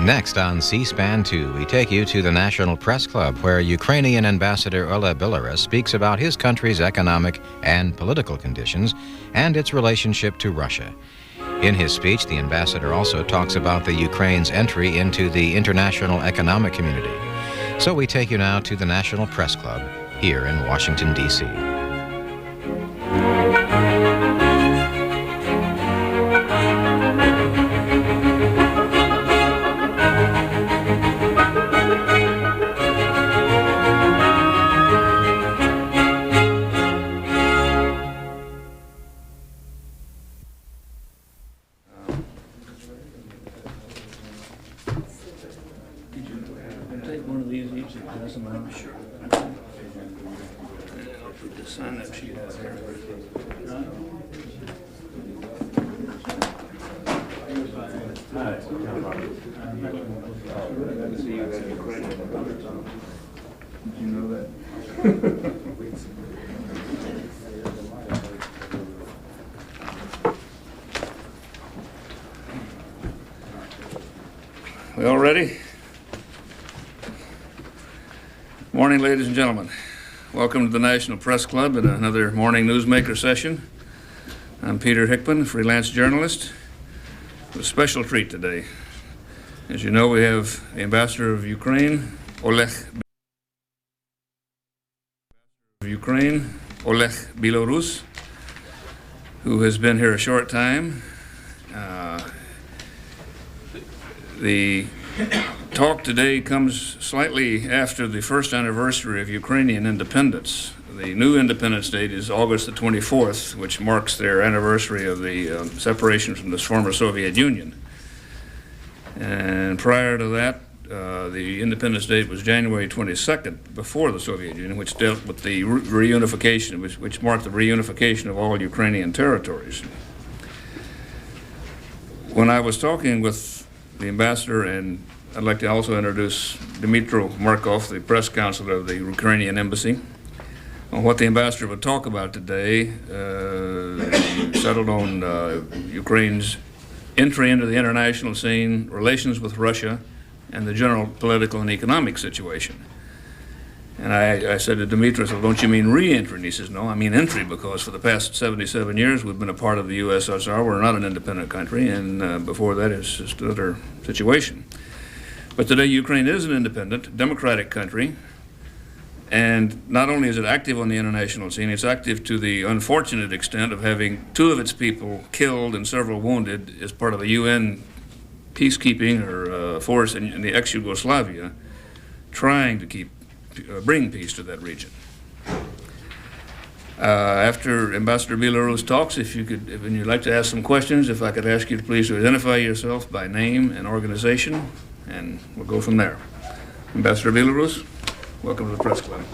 Next on C-SPAN 2, we take you to the National Press Club, where Ukrainian Ambassador Oleh Bilorus speaks about his country's economic and political conditions and its relationship to Russia. In his speech, the ambassador also talks about the Ukraine's entry into the international economic community. So we take you now to the National Press Club here in Washington, D.C. We all ready? Morning, ladies and gentlemen. Welcome to the National Press Club and another morning newsmaker session. I'm Peter Hickman, freelance journalist, with a special treat today. As you know, we have the Ambassador of Ukraine, Oleh Bilorus, who has been here a short time. The talk today comes slightly after the first anniversary of Ukrainian independence. The new independence date is August the 24th, which marks their anniversary of the separation from the former Soviet Union. And prior to that, the independence date was January 22nd, before the Soviet Union, which dealt with the reunification, which marked the reunification of all Ukrainian territories. When I was talking with the ambassador, and I'd like to also introduce Dmitry Markov, the press counselor of the Ukrainian embassy, on what the ambassador would talk about today. Settled on Ukraine's entry into the international scene, relations with Russia, and the general political and economic situation. And I said to Dmitry, I said, don't you mean re-entry? And he says, no, I mean entry, because for the past 77 years we've been a part of the USSR. We're not an independent country, and before that it's just another situation. But today Ukraine is an independent, democratic country, and not only is it active on the international scene, it's active to the unfortunate extent of having 2 of its people killed and several wounded as part of a UN peacekeeping or force in the ex-Yugoslavia, trying to bring peace to that region. After Ambassador Bilorus talks, if you'd like to ask some questions, if I could ask you to please identify yourself by name and organization, and we'll go from there. Ambassador Bilorus, welcome to the Press Club.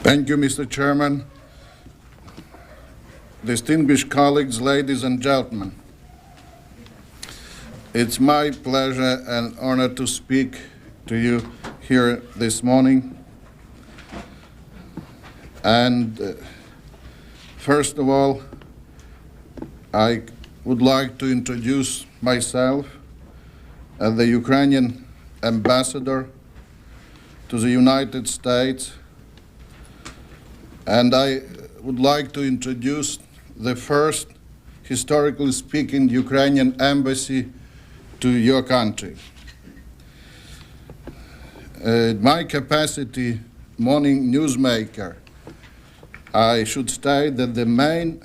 Thank you, Mr. Chairman. Distinguished colleagues, ladies and gentlemen, it's my pleasure and honor to speak to you here this morning. And first of all, I would like to introduce myself as the Ukrainian ambassador to the United States, and I would like to introduce the first, historically speaking, Ukrainian embassy to your country. In my capacity, morning newsmaker, I should state that the main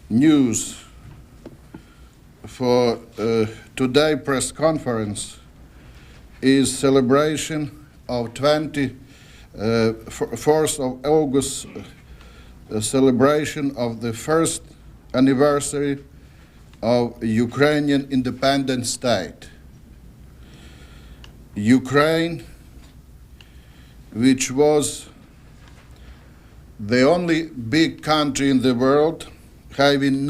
news for today's press conference is celebration of 4th of August, celebration of the first anniversary of Ukrainian independent state. Ukraine, which was the only big country in the world having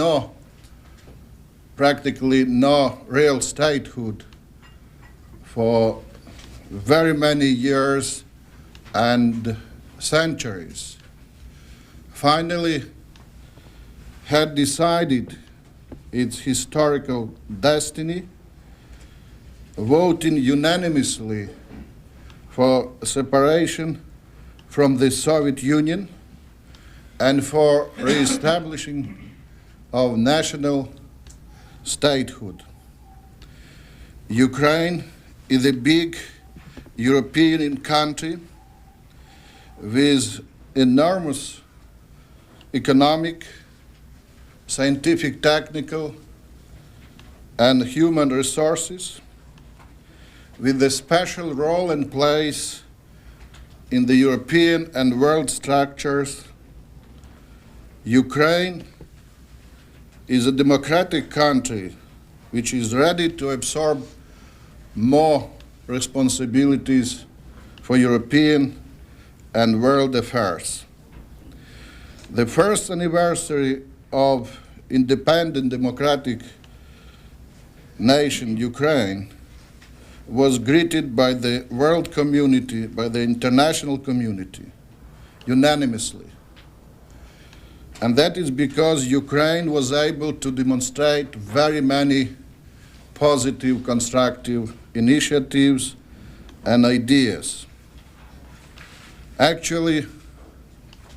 practically no real statehood for very many years, and centuries, finally had decided its historical destiny, voting unanimously for separation from the Soviet Union and for re-establishing of national statehood. Ukraine is a big European country with enormous economic, scientific, technical, and human resources, with a special role and place in the European and world structures. Ukraine is a democratic country which is ready to absorb more responsibilities for European and world affairs. The first anniversary of independent democratic nation Ukraine was greeted by the world community, by the international community, unanimously. And that is because Ukraine was able to demonstrate very many positive, constructive initiatives and ideas. Actually,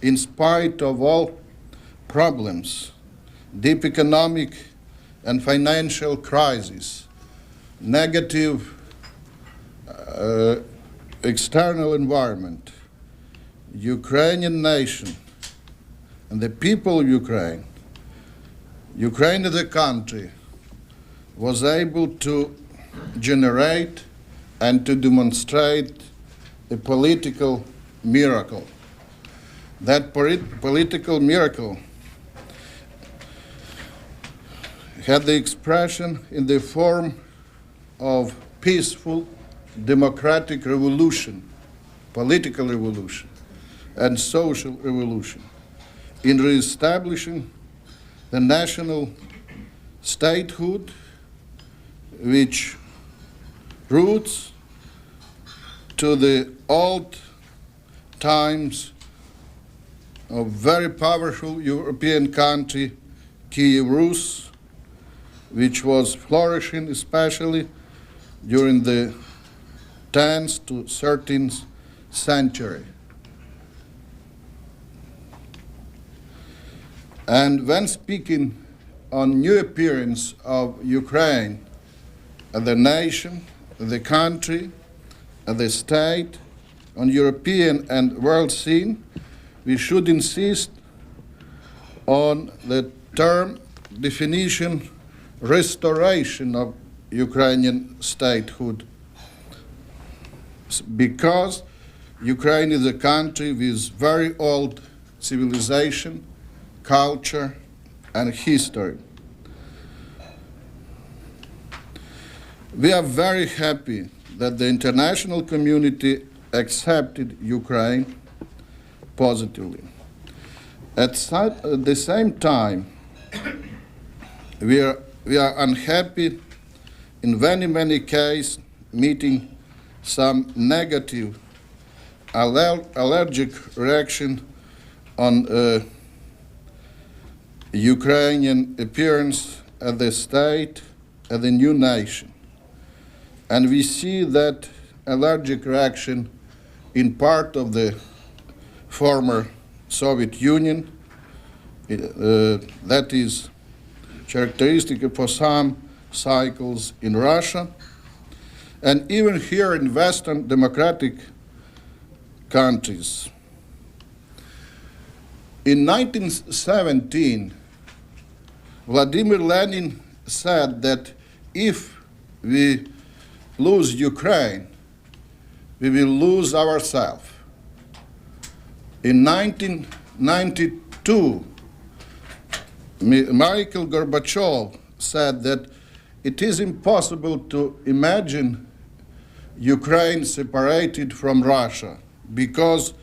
in spite of all problems, deep economic and financial crisis, negative external environment, Ukrainian nation and the people of Ukraine, Ukraine as a country, was able to generate and to demonstrate a political miracle. That political miracle had the expression in the form of peaceful democratic revolution, political revolution, and social revolution, in re-establishing the national statehood, which roots to the old times of very powerful European country, Kiev Rus, which was flourishing especially during the 10th to 13th century. And when speaking on new appearance of Ukraine as the nation, the country, the state, on European and world scene, we should insist on the term definition, restoration of Ukrainian statehood, because Ukraine is a country with very old civilization, culture, and history. We are very happy that the international community accepted Ukraine positively. At the same time, we are unhappy in many cases meeting some negative allergic reaction on Ukrainian appearance as the state, as a new nation. And we see that allergic reaction in part of the former Soviet Union. That is characteristic for some cycles in Russia, and even here in Western democratic countries. In 1917, Vladimir Lenin said that if we lose Ukraine, we will lose ourselves. In 1992, Mikhail Gorbachev said that it is impossible to imagine Ukraine separated from Russia because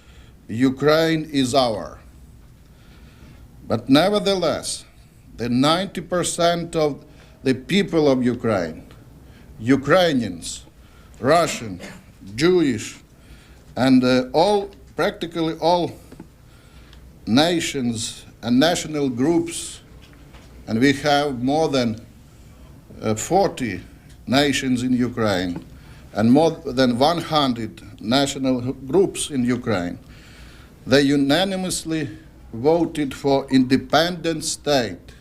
Ukraine is ours. But nevertheless, the 90% of the people of Ukraine, Ukrainians, Russian, Jewish, and all practically all nations and national groups, and we have more than 40 nations in Ukraine and more than 100 national groups in Ukraine, they unanimously voted for independent state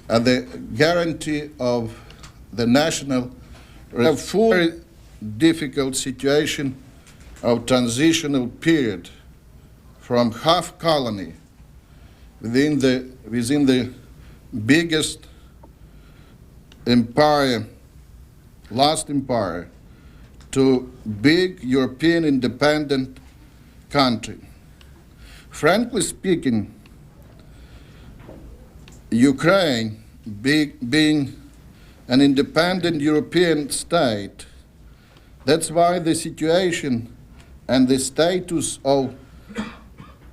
and the guarantee of the national full difficult situation of transitional period from half colony within the biggest empire, last empire, to big European independent country. Frankly speaking, Ukraine being an independent European state, that's why the situation and the status of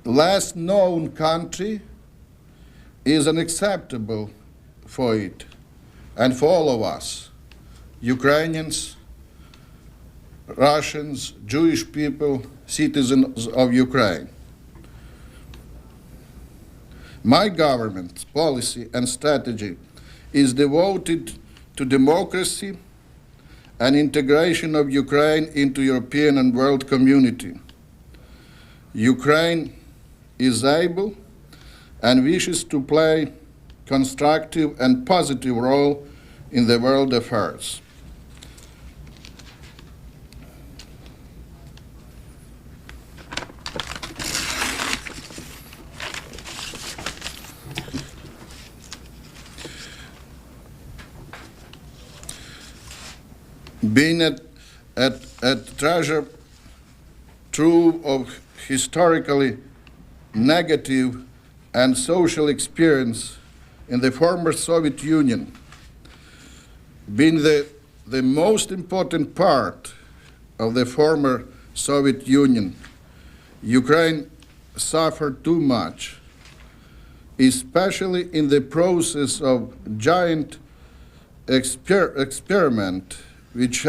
less known country is unacceptable for it and for all of us, Ukrainians, Russians, Jewish people, citizens of Ukraine. My government's policy and strategy is devoted to democracy and integration of Ukraine into European and world community. Ukraine is able and wishes to play constructive and positive role in the world affairs. Being a treasure trove of historically negative and social experience in the former Soviet Union, being the most important part of the former Soviet Union, Ukraine suffered too much, especially in the process of giant experiment which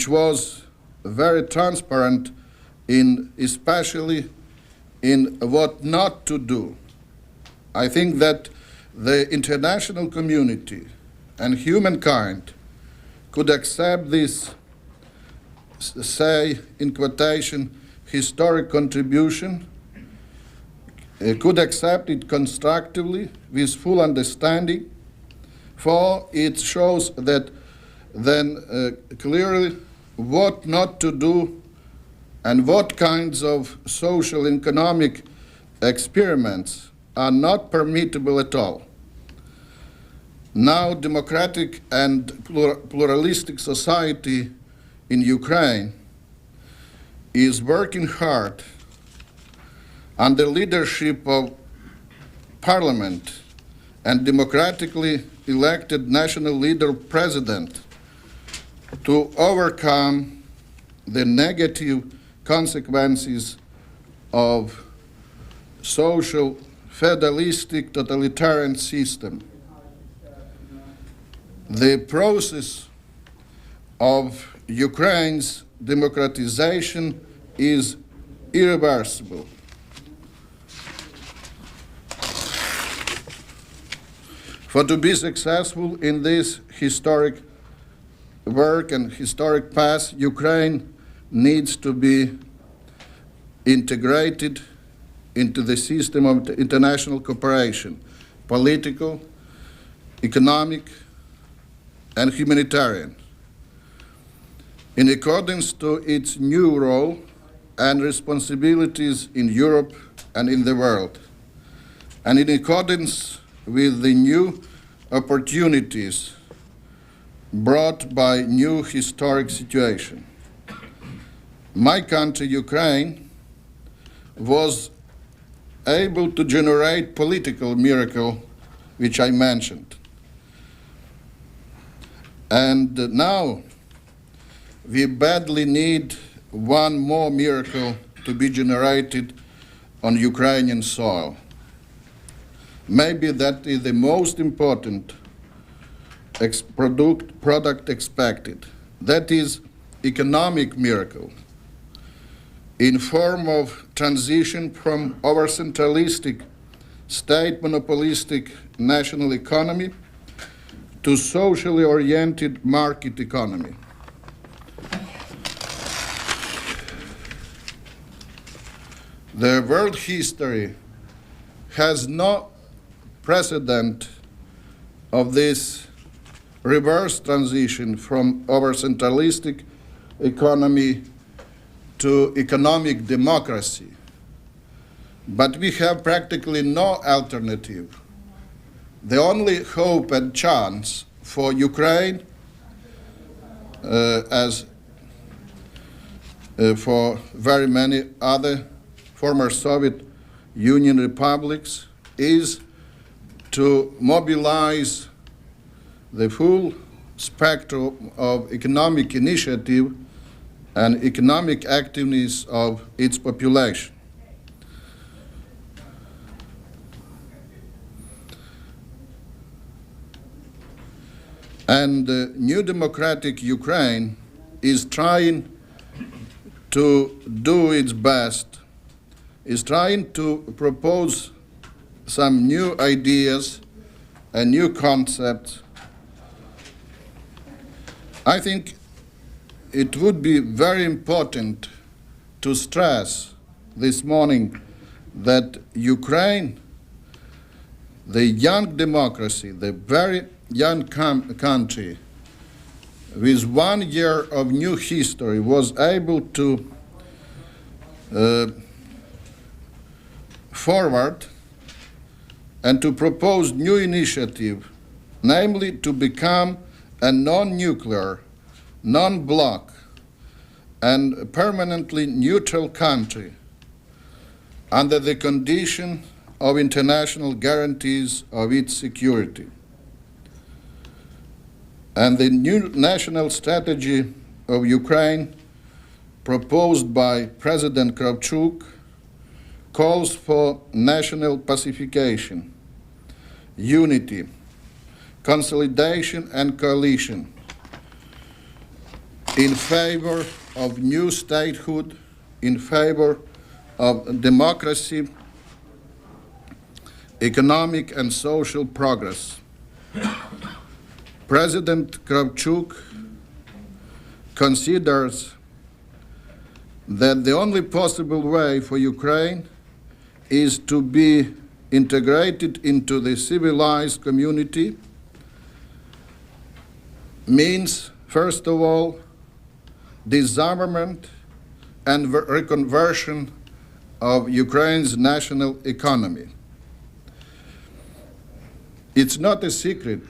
was very transparent especially in what not to do. I think that the international community and humankind could accept this, say in quotation, historic contribution, could accept it constructively with full understanding, for it shows that then clearly what not to do and what kinds of social and economic experiments are not permissible at all. Now, democratic and pluralistic society in Ukraine is working hard under leadership of parliament and democratically elected national leader president to overcome the negative consequences of social feudalistic totalitarian system. The process of Ukraine's democratization is irreversible. For to be successful in this historic work and historic path, Ukraine needs to be integrated into the system of international cooperation, political, economic, and humanitarian, in accordance to its new role and responsibilities in Europe and in the world, and in accordance with the new opportunities brought by new historic situation. My country, Ukraine, was able to generate political miracle, which I mentioned. And now we badly need one more miracle to be generated on Ukrainian soil. Maybe that is the most important product expected, that is economic miracle in form of transition from over-centralistic, state monopolistic national economy to socially oriented market economy. The world history has no precedent of this reverse transition from over-centralistic economy to economic democracy. But we have practically no alternative. The only hope and chance for Ukraine, as for very many other former Soviet Union republics, is to mobilize the full spectrum of economic initiative and economic activeness of its population. And the new democratic Ukraine is trying to do its best, is trying to propose some new ideas and new concepts. I think it would be very important to stress this morning that Ukraine, the young democracy, the very young country, with 1 year of new history, was able to forward and to propose new initiative, namely to become a non-nuclear, non-bloc, and permanently neutral country under the condition of international guarantees of its security. And the new national strategy of Ukraine, proposed by President Kravchuk, calls for national pacification, unity, consolidation and coalition in favor of new statehood, in favor of democracy, economic and social progress. President Kravchuk considers that the only possible way for Ukraine is to be integrated into the civilized community, means, first of all, disarmament and reconversion of Ukraine's national economy. It's not a secret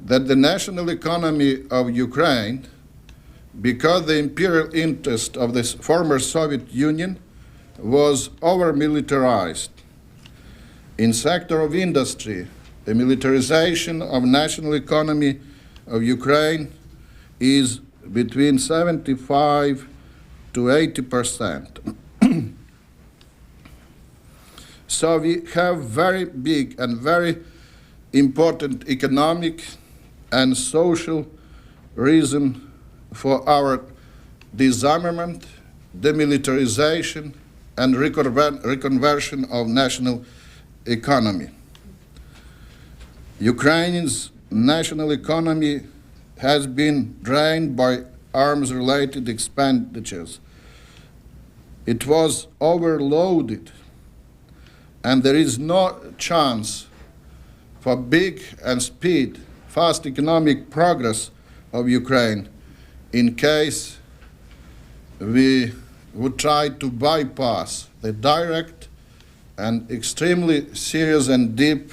that the national economy of Ukraine, because the imperial interest of the former Soviet Union was over-militarized. In sector of industry, the militarization of national economy of Ukraine is between 75 to 80%. So we have very big and very important economic and social reason for our disarmament, demilitarization, and reconversion of national economy. Ukraine's national economy has been drained by arms-related expenditures. It was overloaded, and there is no chance for big and fast economic progress of Ukraine in case we would try to bypass the direct and extremely serious and deep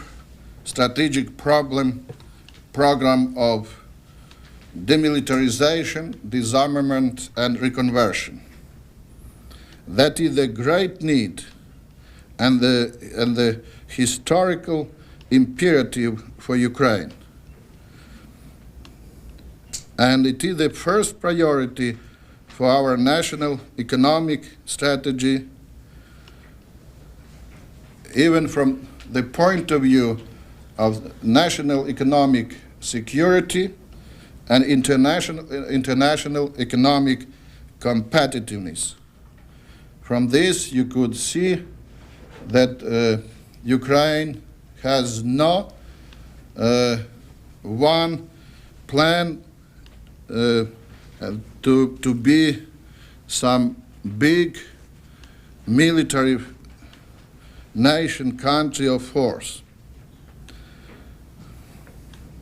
strategic program of demilitarization, disarmament, and reconversion. That is the great need and the historical imperative for Ukraine. And it is the first priority for our national economic strategy, even from the point of view of national economic security and international economic competitiveness. From this, you could see that Ukraine has no one plan to be some big military nation, country of force.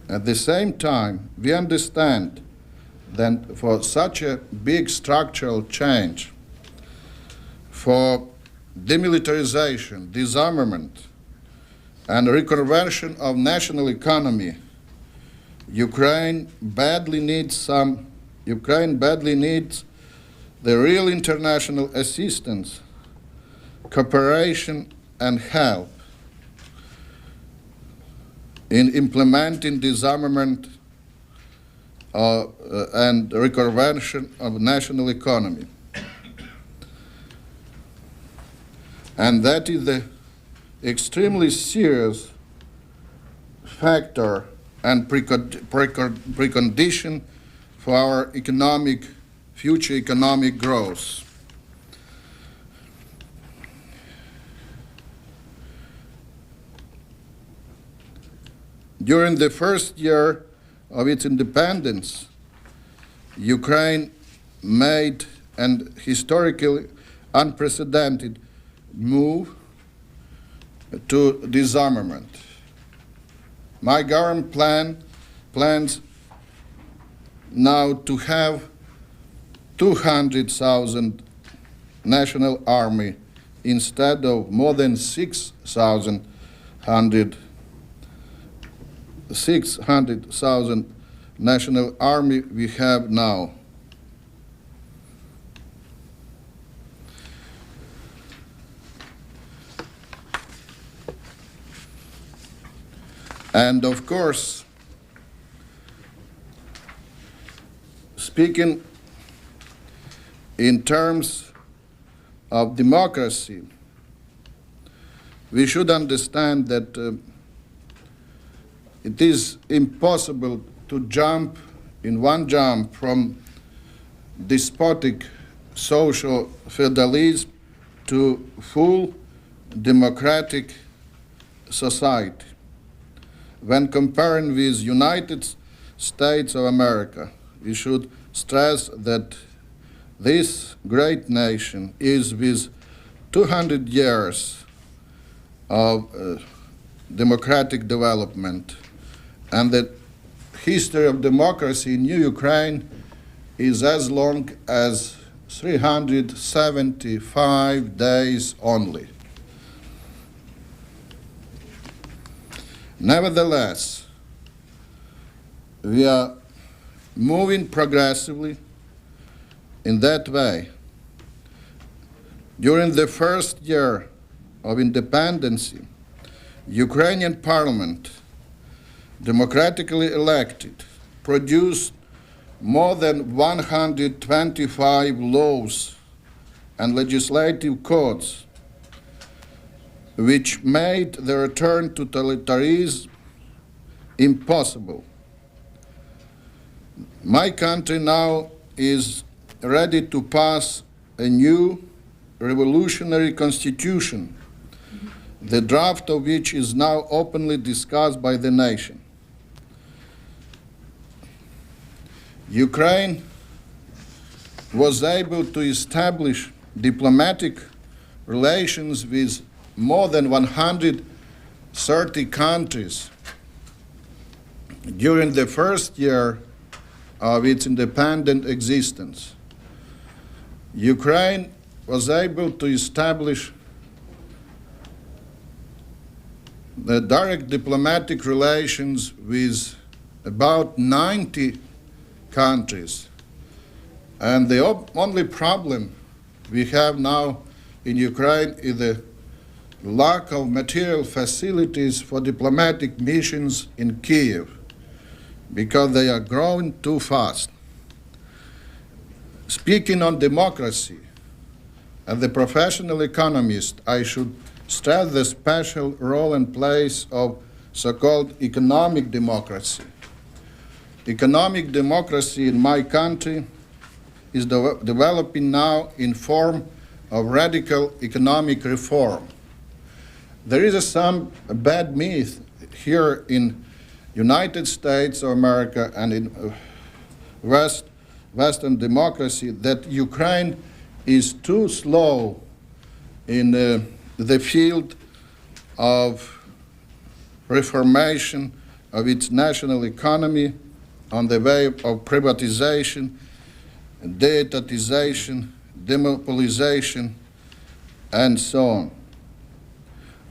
At the same time, we understand that for such a big structural change, for demilitarization, disarmament, and reconversion of national economy, Ukraine badly needs the real international assistance, cooperation, and help in implementing disarmament and reconversion of national economy. And that is the extremely serious factor and precondition for our future economic growth. During the first year of its independence, Ukraine made an historically unprecedented move to disarmament. My government plans now to have 200,000 national army instead of more than 600,000 national army we have now. And of course, speaking in terms of democracy, we should understand that it is impossible to jump in one jump from despotic social feudalism to full democratic society. When comparing with United States of America, we should stress that this great nation is with 200 years of democratic development, and the history of democracy in New Ukraine is as long as 375 days only. Nevertheless, we are moving progressively in that way. During the first year of independence, Ukrainian parliament, democratically elected, produced more than 125 laws and legislative codes which made the return to totalitarianism impossible. My country now is ready to pass a new revolutionary constitution, the draft of which is now openly discussed by the nation. Ukraine was able to establish diplomatic relations with more than 130 countries during the first year of its independent existence. Ukraine was able to establish the direct diplomatic relations with about 90 countries. And the only problem we have now in Ukraine is the lack of material facilities for diplomatic missions in Kyiv, because they are growing too fast. Speaking on democracy, as a professional economist, I should stress the special role and place of so-called economic democracy. economic democracy in my country is developing now in form of radical economic reform. There is some bad myth here in United States of America and in Western democracy that Ukraine is too slow in the field of reformation of its national economy on the way of privatization, deetatization, demonopolization, and so on.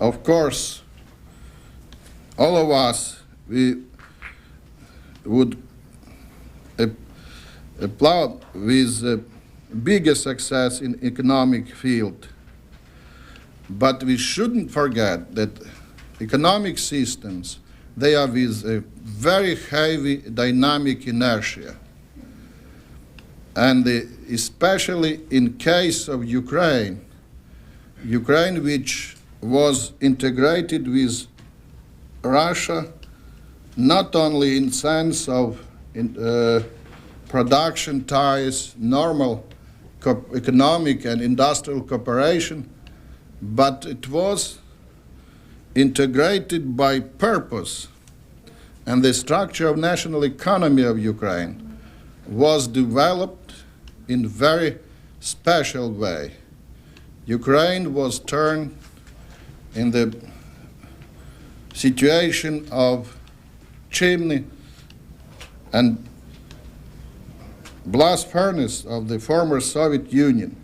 Of course, all of us, we would applaud with bigger success in economic field. But we shouldn't forget that economic systems, they are with a very heavy dynamic inertia. And especially in case of Ukraine, which was integrated with Russia, not only in sense of production ties, normal economic and industrial cooperation, but it was integrated by purpose, and the structure of national economy of Ukraine was developed in very special way. Ukraine was turned in the situation of chimney and blast furnace of the former Soviet Union,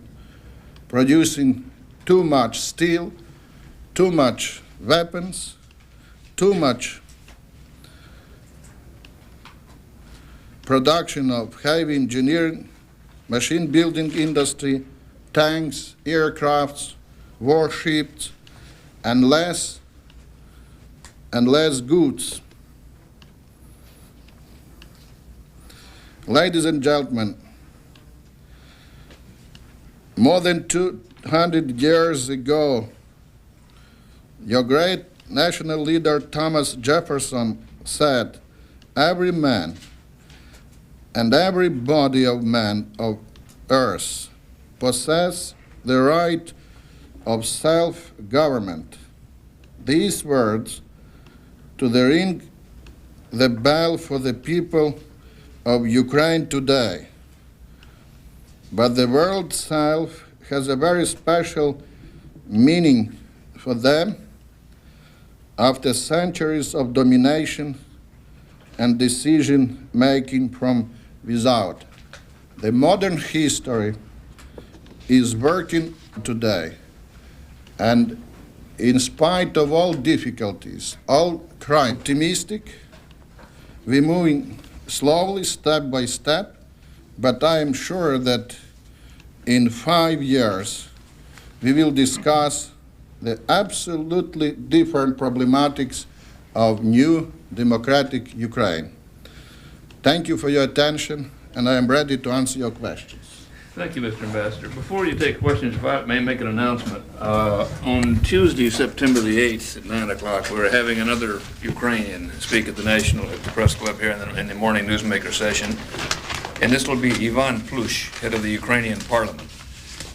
producing too much steel, too much weapons, too much production of heavy engineering, machine building industry, tanks, aircrafts, warships, and less goods. Ladies and gentlemen, more than 200 years ago, your great national leader Thomas Jefferson said, "Every man and every body of man of earth possess the right of self-government." These words to ring the bell for the people of Ukraine today. But the word itself has a very special meaning for them after centuries of domination and decision-making from without. The modern history is working today, and in spite of all difficulties, all crime, optimistic, we're moving slowly, step by step, but I am sure that in 5 years we will discuss the absolutely different problematics of new democratic Ukraine. Thank you for your attention, and I am ready to answer your questions. Thank you, Mr. Ambassador. Before you take questions, if I may make an announcement. On Tuesday, September the 8th at 9 o'clock, we're having another Ukrainian speak at the Press Club here in the morning newsmaker session. And this will be Ivan Plush, head of the Ukrainian Parliament,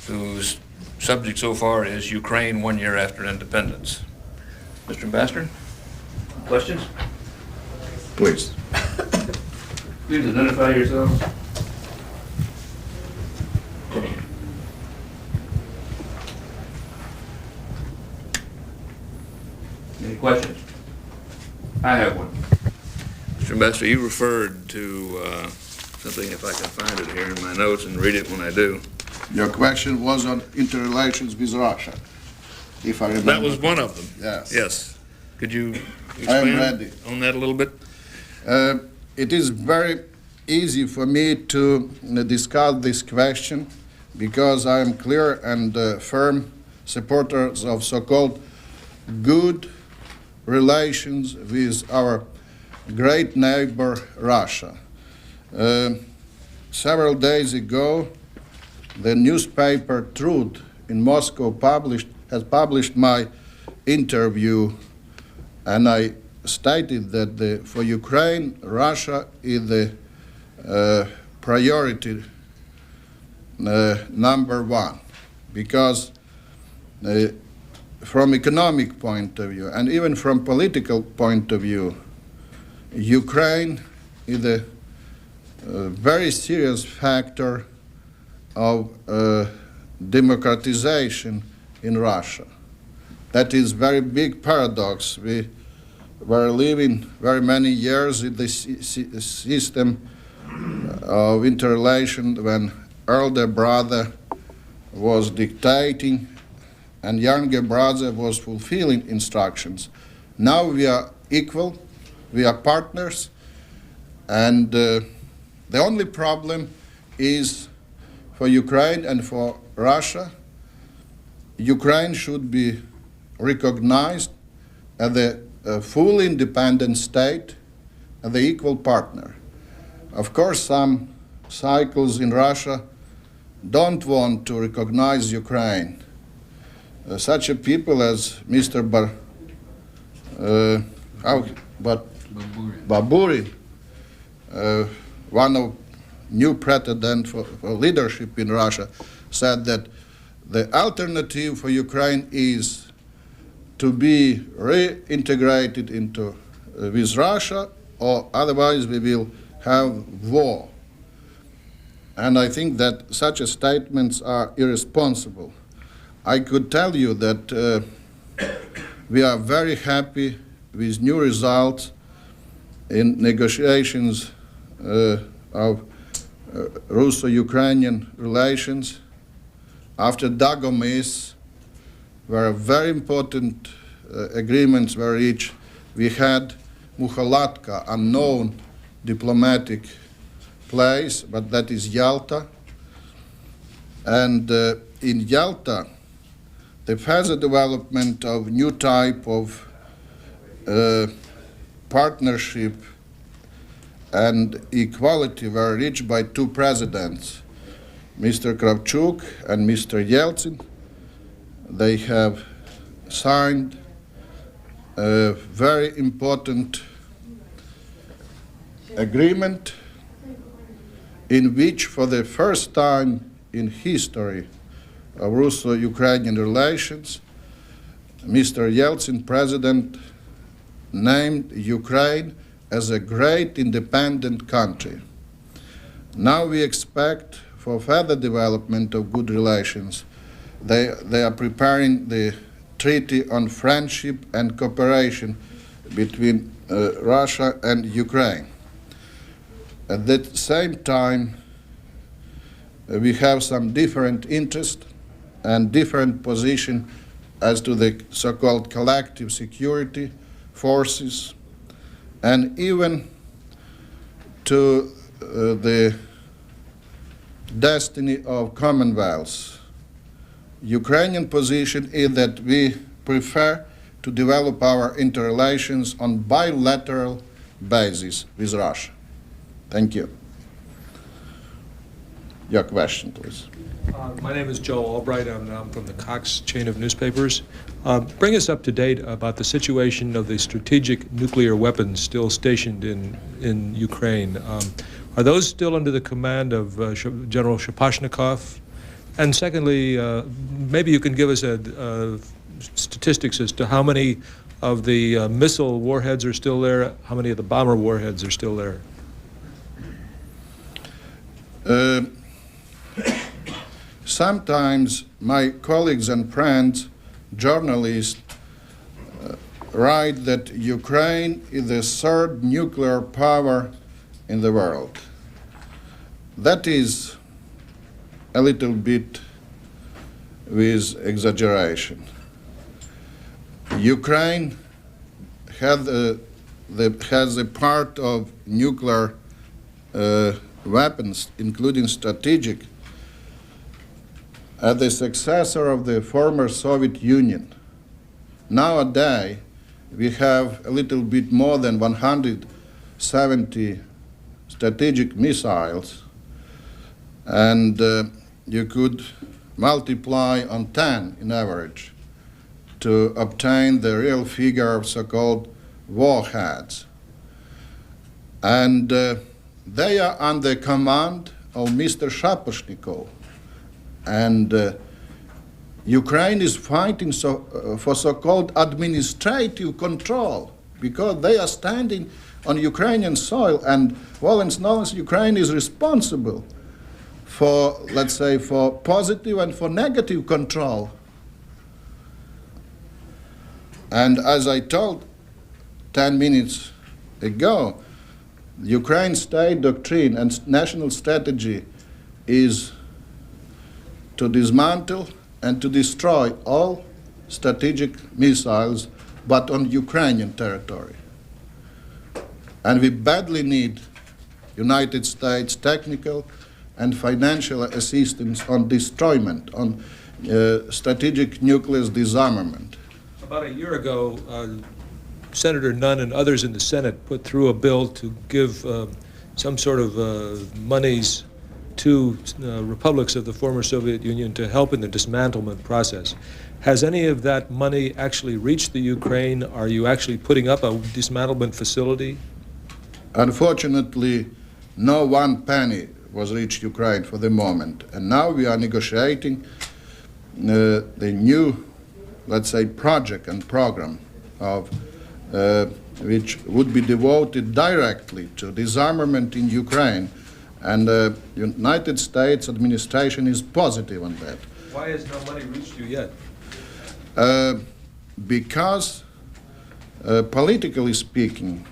whose subject so far is Ukraine 1 year after independence. Mr. Ambassador, questions? Please. Please identify yourselves. Any questions? I have one. Mr. Ambassador, you referred to something, if I can find it here in my notes and read it when I do. Your question was on interrelations with Russia, if I remember. That was one of them. Yes. Yes. Could you I am expand ready. on that a little bit? It is very easy for me to discuss this question because I am clear and firm supporters of so-called good relations with our great neighbor Russia. Several days ago, the newspaper Truth in Moscow has published my interview, and I stated that for Ukraine, Russia is the priority number one, because from economic point of view and even from political point of view, Ukraine is a very serious factor of democratization in Russia. That is very big paradox. We were living very many years in the system of interrelation when elder brother was dictating and younger brother was fulfilling instructions. Now we are equal, we are partners, and the only problem is for Ukraine and for Russia. Ukraine should be recognized as a fully independent state and the equal partner. Of course, some cycles in Russia don't want to recognize Ukraine. Such a people as Mr. Baburin, one of new president for leadership in Russia, said that the alternative for Ukraine is to be reintegrated into with Russia, or otherwise we will have war. And I think that such statements are irresponsible. I could tell you that we are very happy with new results in negotiations of Russo-Ukrainian relations. After Dagomys, where very important agreements were reached, we had Mukhalatka, unknown diplomatic place, but that is Yalta. And in Yalta, the further development of new type of partnership and equality were reached by two presidents, Mr. Kravchuk and Mr. Yeltsin. They have signed a very important agreement in which, for the first time in history of Russo-Ukrainian relations, Mr. Yeltsin, president, named Ukraine as a great independent country. Now we expect for further development of good relations. They are preparing the Treaty on Friendship and Cooperation between Russia and Ukraine. At the same time, we have some different interests and different position as to the so-called collective security forces, and even to the destiny of commonwealths. Ukrainian position is that we prefer to develop our interrelations on bilateral basis with Russia. Thank you. Your question, please. My name is Joe Albright. I'm from the Cox chain of newspapers. Bring us up to date about the situation of the strategic nuclear weapons still stationed in Ukraine. Are those still under the command of General Shapashnikov? And secondly, maybe you can give us statistics as to how many of the missile warheads are still there, how many of the bomber warheads are still there? Sometimes my colleagues and friends, journalists, write that Ukraine is the third nuclear power in the world. That is a little bit with exaggeration. Ukraine has a part of nuclear weapons, including strategic, as the successor of the former Soviet Union. Nowadays, we have a little bit more than 170 strategic missiles, and you could multiply on 10 in average to obtain the real figure of so-called warheads. And they are under command of Mr. Shaposhnikov. And Ukraine is fighting for so-called administrative control, because they are standing on Ukrainian soil, and Volens Nolens, Ukraine is responsible for, let's say, for positive and for negative control. And as I told 10 minutes ago, Ukraine's state doctrine and national strategy is to dismantle and to destroy all strategic missiles, but on Ukrainian territory. And we badly need United States technical and financial assistance on destroyment, on strategic nuclear disarmament. About a year ago, Senator Nunn and others in the Senate put through a bill to give some sort of monies to republics of the former Soviet Union to help in the dismantlement process. Has any of that money actually reached the Ukraine? Are you actually putting up a dismantlement facility? Unfortunately, no one penny was reached Ukraine for the moment. And now we are negotiating the new, let's say, project and program of which would be devoted directly to disarmament in Ukraine. And the United States administration is positive on that. Why has no money reached you yet? Because, politically speaking,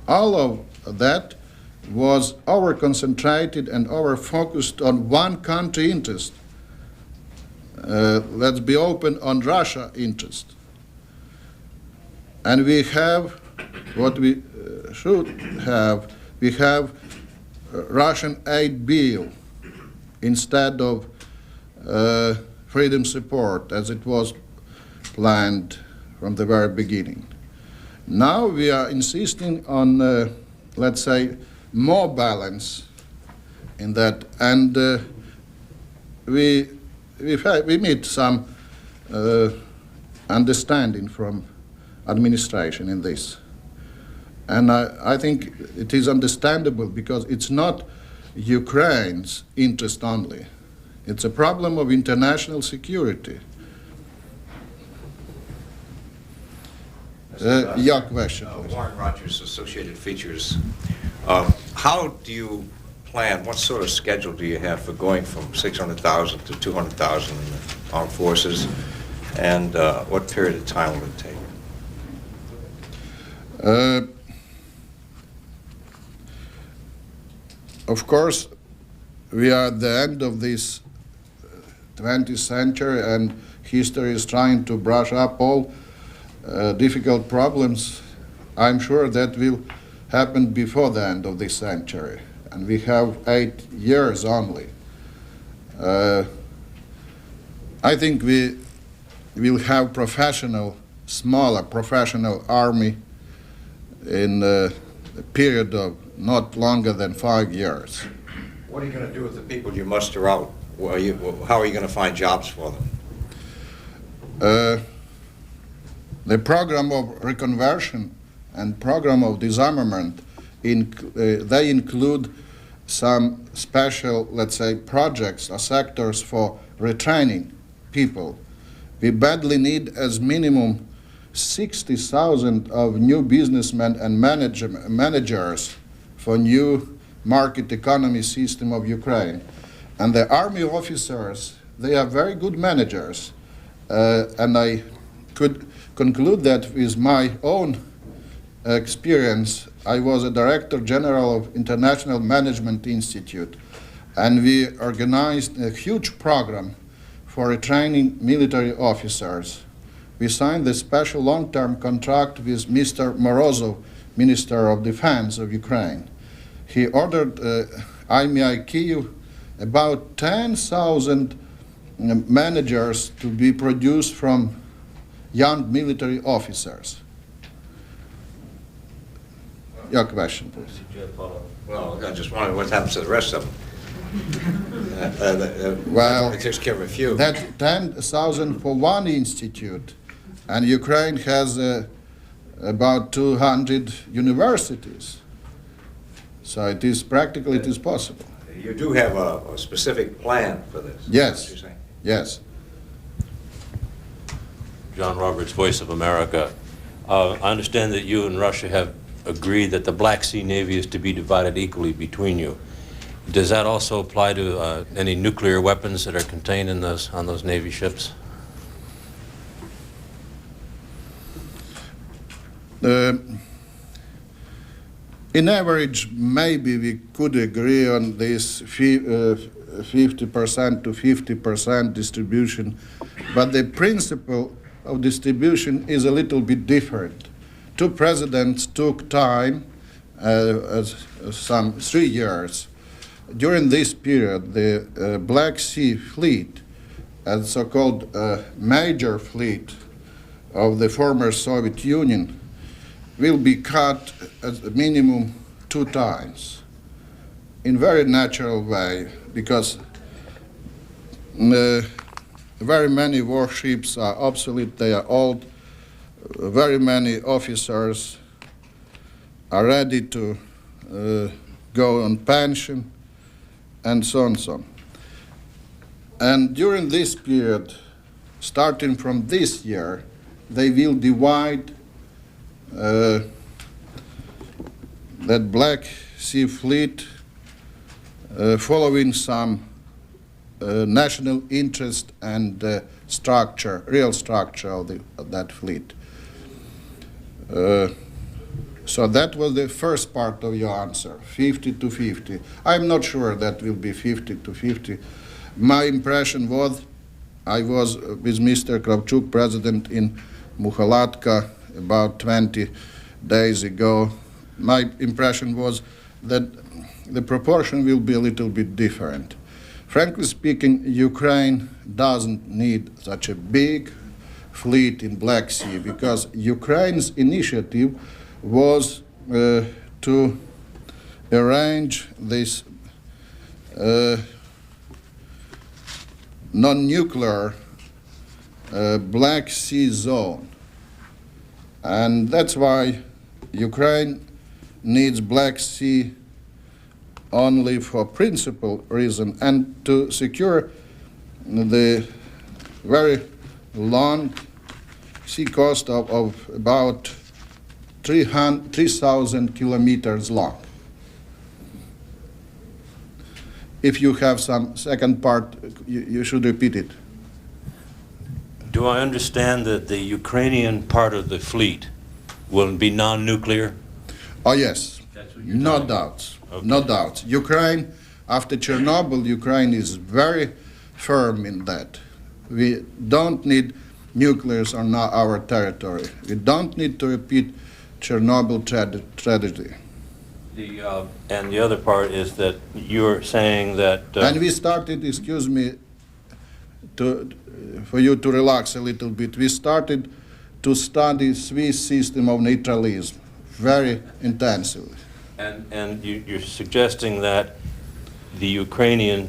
all of that was over-concentrated and over-focused on one country interest. Let's be open, on Russia interest. And we have what we should have. We have Russian aid bill instead of freedom support, as it was planned from the very beginning. Now we are insisting on, let's say, more balance in that, and we meet some understanding from administration in this. And I think it is understandable, because it's not Ukraine's interest only. It's a problem of international security. Your question, please. Warren Rogers, Associated Features. How do you plan, what sort of schedule do you have for going from 600,000 to 200,000 in the armed forces, and what period of time will it take? Of course, we are at the end of this 20th century, and history is trying to brush up all difficult problems. I'm sure that will happen before the end of this century, and we have 8 years only. I think we will have smaller professional army in a period of not longer than 5 years. What are you going to do with the people you muster out? How are you going to find jobs for them? The program of reconversion and program of disarmament, they include some special, let's say, projects or sectors for retraining people. We badly need as minimum 60,000 of new businessmen and managers for new market economy system of Ukraine. And the army officers, they are very good managers. And I could conclude that with my own experience. I was a Director General of International Management Institute, and we organized a huge program for retraining military officers. We signed the special long-term contract with Mr. Morozov, Minister of Defense of Ukraine. He ordered IMI Kyiv about 10,000 managers to be produced from young military officers. Your question, please. Well, I just wondered what happens to the rest of them. Well, it takes care of a few. That 10,000 for one institute, and Ukraine has about 200 universities. So it is practically, it is possible. You do have a specific plan for this? Yes. Is that what you're saying? Yes. John Roberts, Voice of America. I understand that you and Russia have agreed that the Black Sea Navy is to be divided equally between you. Does that also apply to any nuclear weapons that are contained in on those Navy ships? In average, maybe we could agree on this 50% to 50% distribution, but the principle of distribution is a little bit different. Two presidents took time, some 3 years. During this period, the Black Sea Fleet, a so-called major fleet of the former Soviet Union, will be cut at a minimum 2 times in very natural way, because very many warships are obsolete, they are old, very many officers are ready to go on pension, and so on and so on. And during this period, starting from this year, they will divide that Black Sea Fleet following some national interest and structure, real structure of that fleet. So that was the first part of your answer, 50 to 50. I'm not sure that will be 50 to 50. My impression was, I was with Mr. Kravchuk, president in Mukhalatka, about 20 days ago. My impression was that the proportion will be a little bit different. Frankly speaking, Ukraine doesn't need such a big fleet in Black Sea, because Ukraine's initiative was to arrange this non-nuclear Black Sea zone. And that's why Ukraine needs Black Sea only for principal reason and to secure the very long sea coast of about 3,000 kilometers long. If you have some second part, you should repeat it. Do I understand that the Ukrainian part of the fleet will be non-nuclear? Oh yes, no doubts, Okay. no doubts. Ukraine, after Chernobyl, Ukraine is very firm in that. We don't need nuclears on our territory. We don't need to repeat Chernobyl tragedy. And the other part is that you're saying that... And we started, excuse me, for you to relax a little bit, we started to study Swiss system of neutralism very intensively. And you're suggesting that the Ukrainian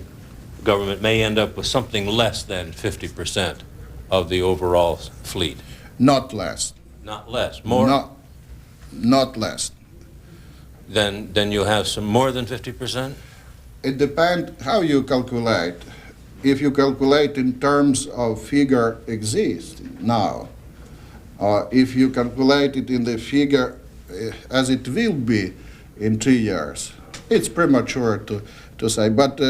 government may end up with something less than 50% of the overall fleet? Not less. Not less, more? Not less. Then you'll have some more than 50%? It depends how you calculate. If you calculate in terms of figure existing now, or if you calculate it in the figure as it will be in 3 years, it's premature to say. But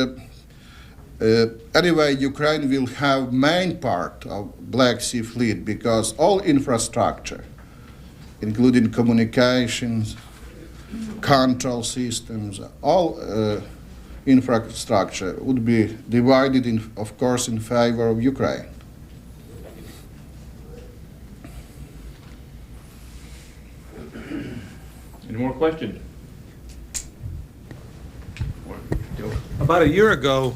anyway, Ukraine will have main part of Black Sea Fleet because all infrastructure, including communications, control systems, all infrastructure would be divided, of course, in favor of Ukraine. Any more questions? About a year ago,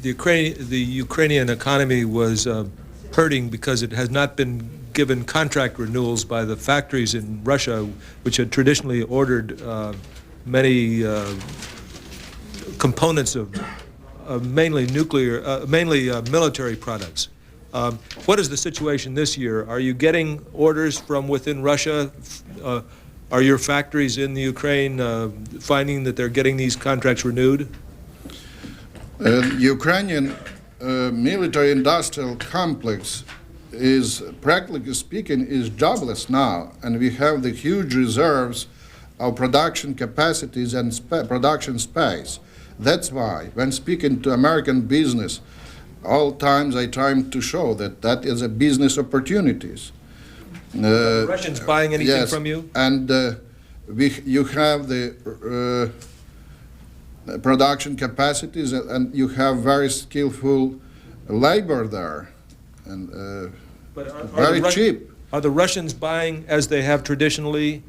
the Ukrainian economy was hurting because it has not been given contract renewals by the factories in Russia, which had traditionally ordered many components of mainly military products. What is the situation this year? Are you getting orders from within Russia? Are your factories in the Ukraine finding that they're getting these contracts renewed? Ukrainian military-industrial complex is, practically speaking, is jobless now, and we have the huge reserves of production capacities and production space. That's why, when speaking to American business, all times I try to show that that is a business opportunities. Are the Russians buying anything yes, from you? And you have the production capacities, and you have very skillful labor there, and But are very cheap. Are the Russians buying as they have traditionally?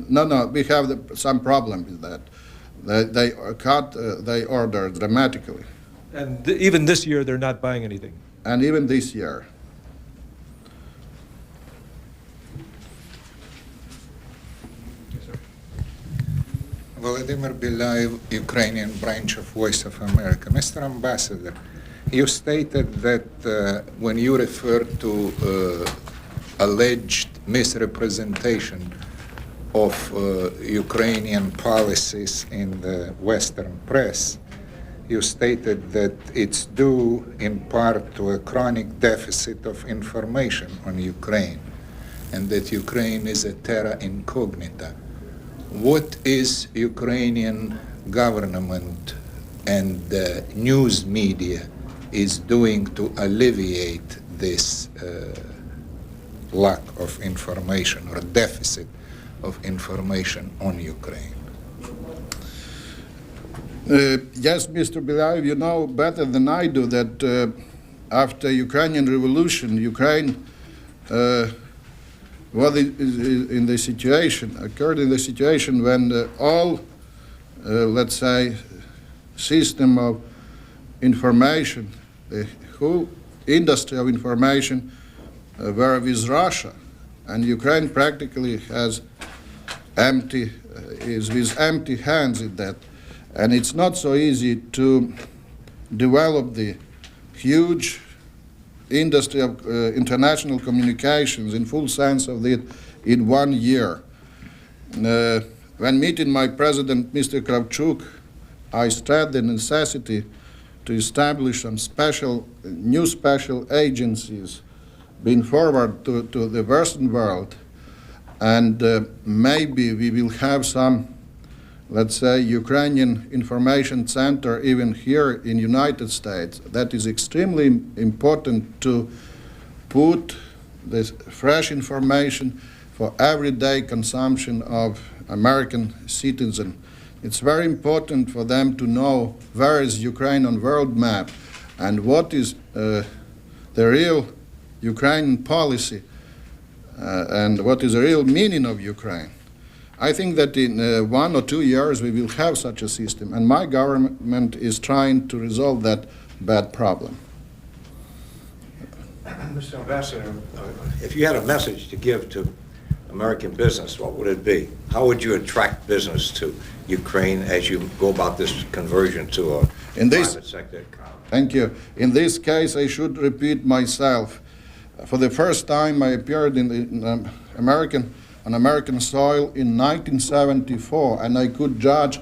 No, we have some problem with that. They cut they order dramatically. And even this year, they're not buying anything. And even this year. Volodymyr Bilayev, Ukrainian branch of Voice of America. Mr. Ambassador, you stated that when you referred to alleged misrepresentation of Ukrainian policies in the Western press, you stated that it's due in part to a chronic deficit of information on Ukraine, and that Ukraine is a terra incognita. What is Ukrainian government and the news media is doing to alleviate this lack of information or deficit of information on Ukraine? Yes, Mr. Bilayev, you know better than I do that after Ukrainian revolution, Ukraine occurred in the situation when all, let's say, system of information, the whole industry of information were with Russia, and Ukraine practically is with empty hands in that. And it's not so easy to develop the huge industry of international communications in full sense of it in 1 year. When meeting my president, Mr. Kravchuk, I stressed the necessity to establish some new special agencies being forward to the Western world, and maybe we will have some, let's say, Ukrainian information center even here in United States. That is extremely important to put this fresh information for everyday consumption of American citizens. It's very important for them to know where is Ukraine on world map and what is the real Ukrainian policy and what is the real meaning of Ukraine. I think that in 1 or 2 years we will have such a system, and my government is trying to resolve that bad problem. Mr. Ambassador, if you had a message to give to American business, what would it be? How would you attract business to Ukraine as you go about this conversion to a private sector economy? Thank you. In this case, I should repeat myself. For the first time, I appeared on American soil in 1974, and I could judge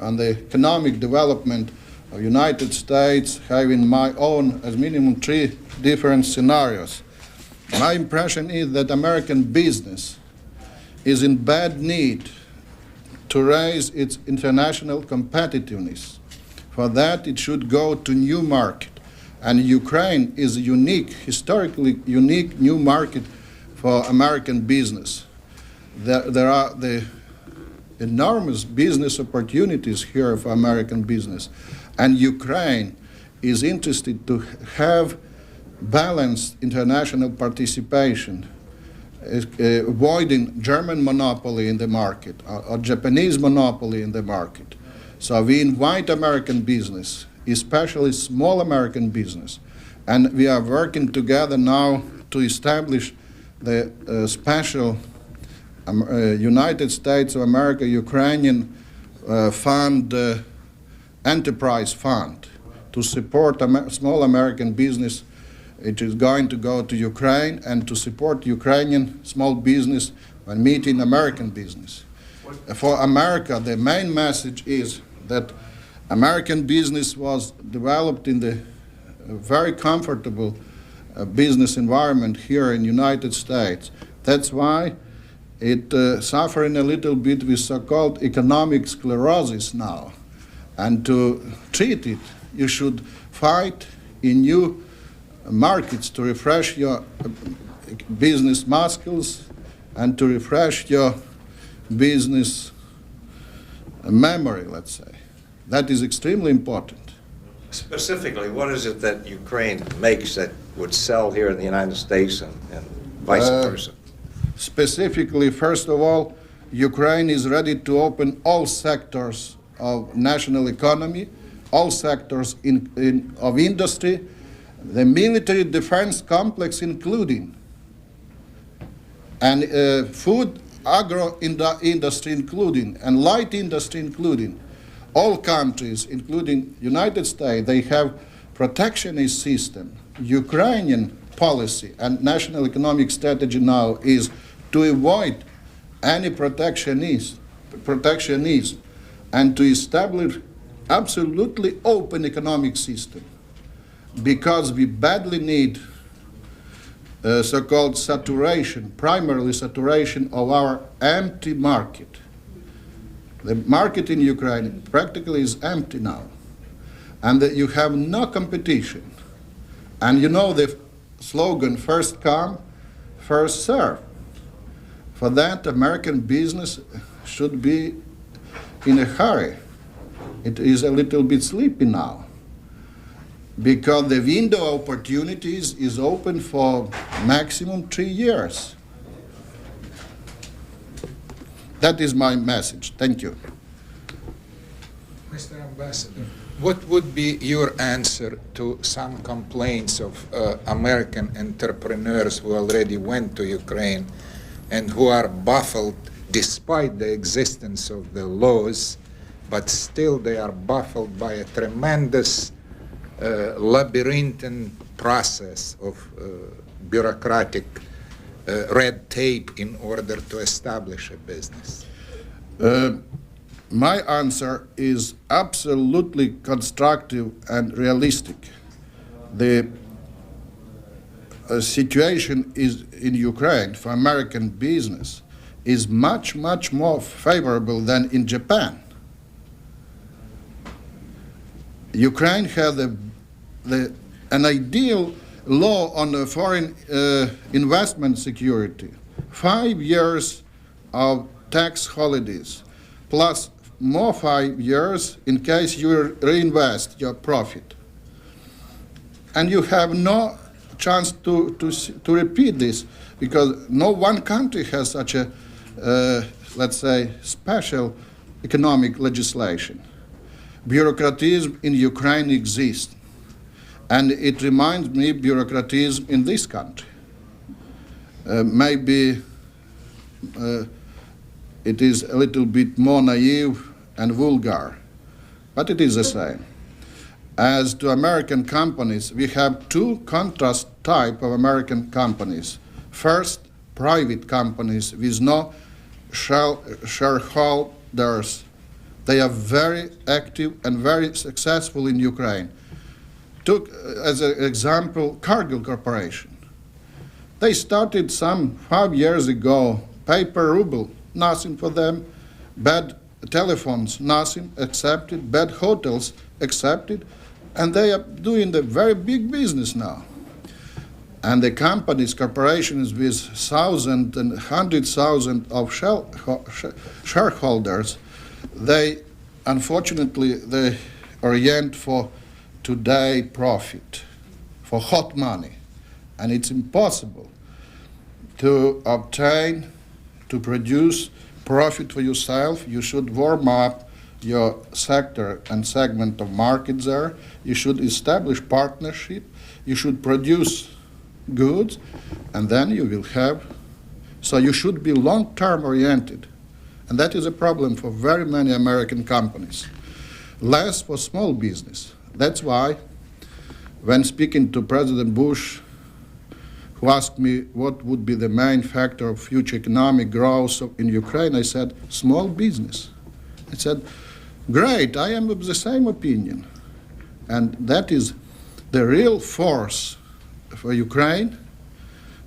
on the economic development of United States, having my own, as minimum, 3 different scenarios. My impression is that American business is in bad need to raise its international competitiveness. For that, it should go to new market. And Ukraine is a unique, historically unique new market for American business. There are the enormous business opportunities here for American business. And Ukraine is interested to have balanced international participation, avoiding German monopoly in the market or Japanese monopoly in the market. So we invite American business, especially small American business, and we are working together now to establish the special United States of America Ukrainian fund, enterprise fund, to support small American business it is going to go to Ukraine and to support Ukrainian small business when meeting American business. For America, the main message is that American business was developed in the very comfortable business environment here in the United States. That's why it suffering a little bit with so-called economic sclerosis now. And to treat it, you should fight in new markets to refresh your business muscles and to refresh your business memory, let's say. That is extremely important. Specifically, what is it that Ukraine makes that would sell here in the United States and vice versa? Specifically, first of all, Ukraine is ready to open all sectors of national economy, all sectors of industry, the military defense complex including, and food, agro-industry including, and light industry including. All countries, including United States, they have protectionist system. Ukrainian policy and national economic strategy now is to avoid any protectionism and to establish absolutely open economic system, because we badly need so-called saturation, primarily saturation of our empty market. The market in Ukraine practically is empty now, and that you have no competition. And you know the slogan, first come, first serve. For that, American business should be in a hurry. It is a little bit sleepy now, because the window of opportunities is open for maximum 3 years. That is my message. Thank you. Mr. Ambassador, what would be your answer to some complaints of American entrepreneurs who already went to Ukraine and who are baffled despite the existence of the laws, but still they are baffled by a tremendous labyrinthine process of bureaucratic red tape in order to establish a business? My answer is absolutely constructive and realistic. The situation is in Ukraine for American business is much, much more favorable than in Japan. Ukraine has an ideal law on the foreign investment security, 5 years of tax holidays, plus more 5 years in case you reinvest your profit. And you have no chance to repeat this, because no one country has such a, let's say, special economic legislation. Bureaucratism in Ukraine exists. And it reminds me of bureaucratism in this country. Maybe it is a little bit more naive and vulgar, but it is the same. As to American companies, we have two contrast type of American companies. First, private companies with no shareholders. They are very active and very successful in Ukraine. Took as an example Cargill Corporation. They started some 5 years ago, paper ruble, nothing for them, bad telephones, nothing accepted, bad hotels accepted, and they are doing the very big business now. And the companies, corporations with thousands and 100,000 of shareholders, they unfortunately orient for today profit, for hot money, and it's impossible to obtain, to produce profit for yourself. You should warm up your sector and segment of market there. You should establish partnership. You should produce goods, and then you will have, so you should be long-term oriented. And that is a problem for very many American companies. Less for small business. That's why, when speaking to President Bush who asked me what would be the main factor of future economic growth in Ukraine, I said, small business. I said, great, I am of the same opinion. And that is the real force for Ukraine,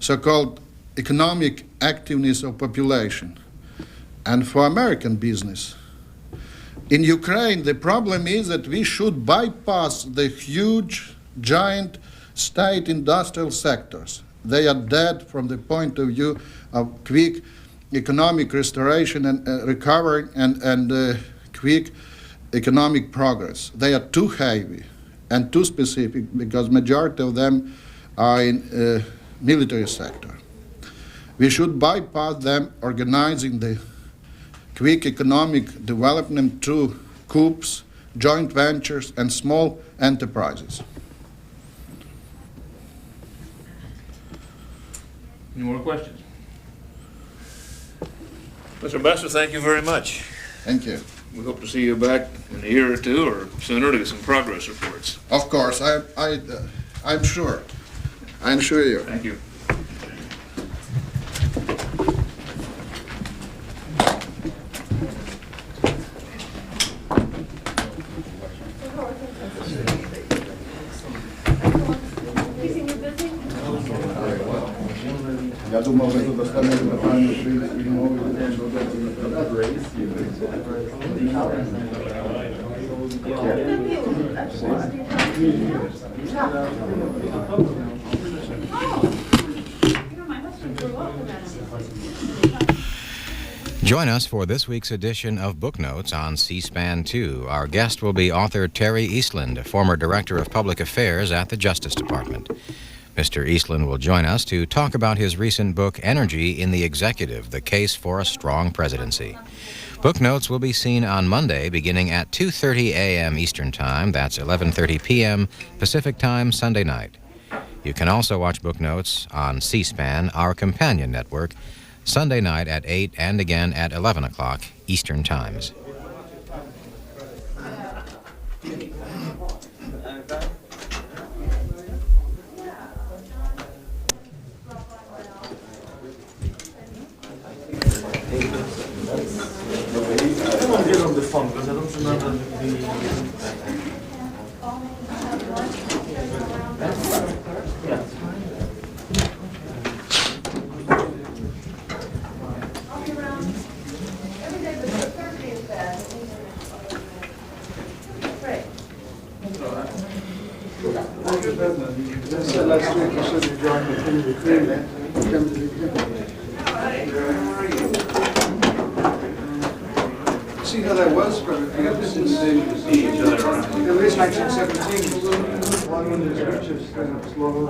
so-called economic activeness of population, and for American business. In Ukraine, the problem is that we should bypass the huge, giant state industrial sectors. They are dead from the point of view of quick economic restoration and recovery and quick economic progress. They are too heavy and too specific because majority of them are in military sector. We should bypass them, organizing the quick economic development through coups, joint ventures, and small enterprises. Any more questions? Mr. Ambassador, thank you very much. Thank you. We hope to see you back in a year or two or sooner to get some progress reports. Of course, I'm sure. I assure you. Thank you. Я думал, вы тут оставили на память и новый Join us for this week's edition of Book Notes on C-SPAN 2. Our guest will be author Terry Eastland, former Director of Public Affairs at the Justice Department. Mr. Eastland will join us to talk about his recent book, Energy in the Executive, The Case for a Strong Presidency. Book Notes will be seen on Monday beginning at 2:30 a.m. Eastern Time. That's 11:30 p.m. Pacific Time, Sunday night. You can also watch Book Notes on C-SPAN, our companion network, Sunday night at 8 and again at 11 o'clock Eastern Times. See how that was from since at least 1917. One of the churches kind of slow.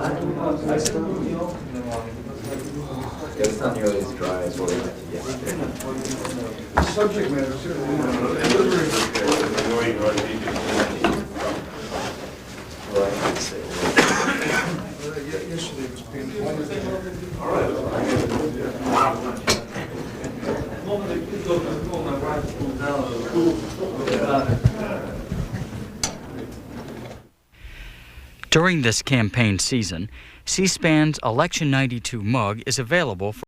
It's not nearly as dry as what we had yesterday. Subject matter yesterday was painful. All right. During this campaign season, C-SPAN's Election 92 mug is available for